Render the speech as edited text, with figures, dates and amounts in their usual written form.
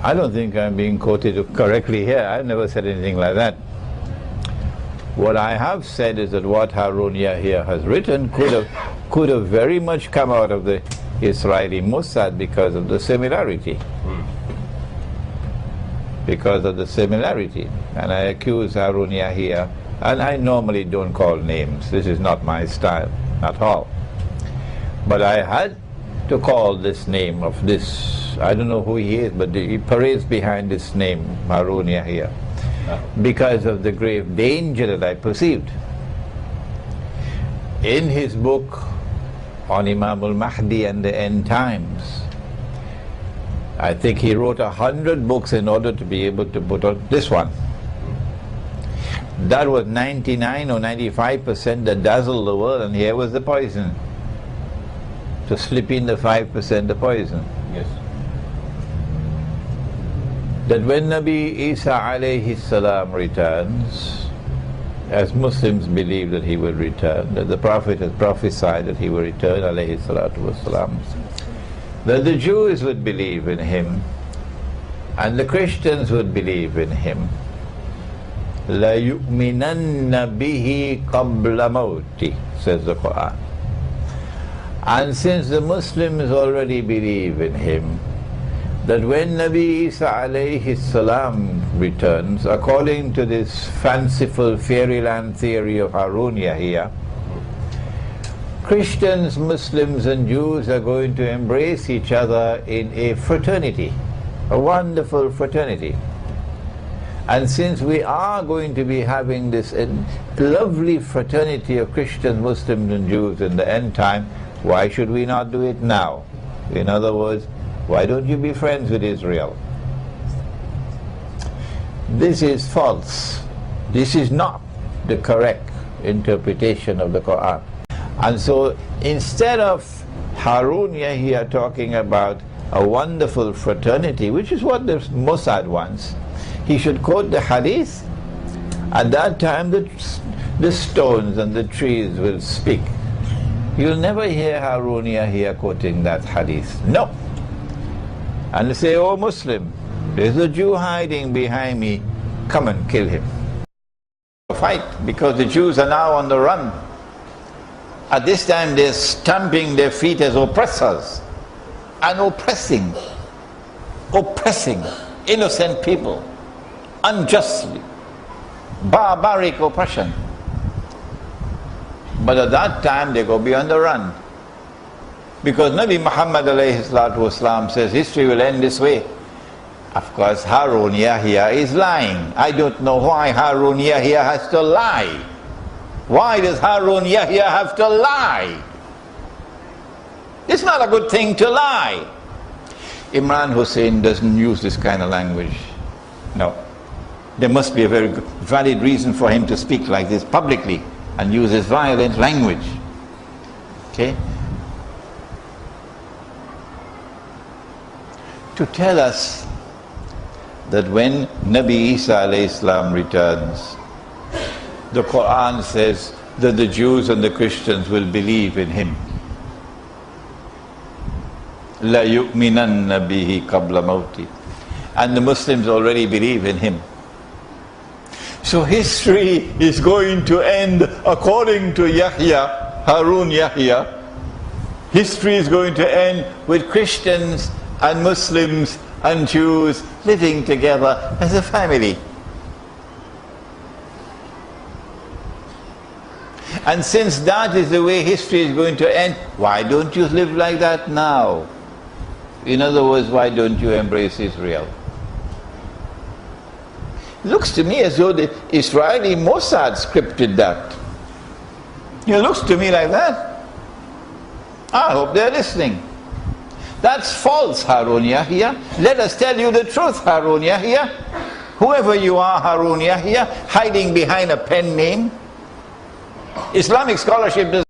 I don't think I'm being quoted correctly here. I've never said anything like that. What I have said is that what Harun Yahya has written could have very much come out of the Israeli Mossad because of the similarity. Because of the similarity. And I accuse Harun Yahya, and I normally don't call names. This is not my style at all. But I had to call this name of this, I don't know who he is, but he parades behind this name, Harun Yahya, because of the grave danger that I perceived. In his book on Imam al-Mahdi and the end times, I think he wrote 100 books in order to be able to put on this one. That was 99 or 95% that dazzled the world, and here was the poison. To slip in the 5% the poison. Yes. That when Nabi Isa alayhi salam returns, as Muslims believe that he will return, that the Prophet has prophesied that he will return alayhi salatu wasalam, that the Jews would believe in him and the Christians would believe in him. La yu'minanna bihi qabla mawti, says the Quran. And since the Muslims already believe in him, that when Nabi Isa alayhi salam returns, according to this fanciful fairyland theory of Harun Yahya, Christians, Muslims and Jews are going to embrace each other in a fraternity, a wonderful fraternity. And since we are going to be having this lovely fraternity of Christians, Muslims and Jews in the end time, why should we not do it now? In other words, why don't you be friends with Israel? This is false. This is not the correct interpretation of the Quran. And so instead of Harun Yahya talking about a wonderful fraternity, which is what the Mossad wants, he should quote the hadith. At that time the stones and the trees will speak. You'll never hear Harun Yahya quoting that hadith. No. And they say, oh Muslim, there's a Jew hiding behind me, come and kill him. Fight, because the Jews are now on the run. At this time they're stamping their feet as oppressors and oppressing innocent people unjustly, barbaric oppression. But at that time they go be on the run, because Nabi Muhammad alayhi salatu wasalam says history will end this way. Of course Harun Yahya is lying. I don't know why Harun Yahya has to lie. Why does Harun Yahya have to lie? It's not a good thing to lie. Imran Hosein doesn't use this kind of language. No. There must be a very valid reason for him to speak like this publicly and use this violent language. Okay? To tell us that when Nabi Isa alayhi salam returns, the Quran says that the Jews and the Christians will believe in him. La yu'minanna bihi qabla mawti. And the Muslims already believe in him. So history is going to end according to Yahya, Harun Yahya. History is going to end with Christians and Muslims and Jews living together as a family. And since that is the way history is going to end, why don't you live like that now? In other words, why don't you embrace Israel? It looks to me as though the Israeli Mossad scripted that. It looks to me like that. I hope they're listening. That's false, Harun Yahya. Let us tell you the truth, Harun Yahya. Whoever you are, Harun Yahya, hiding behind a pen name. Islamic scholarship does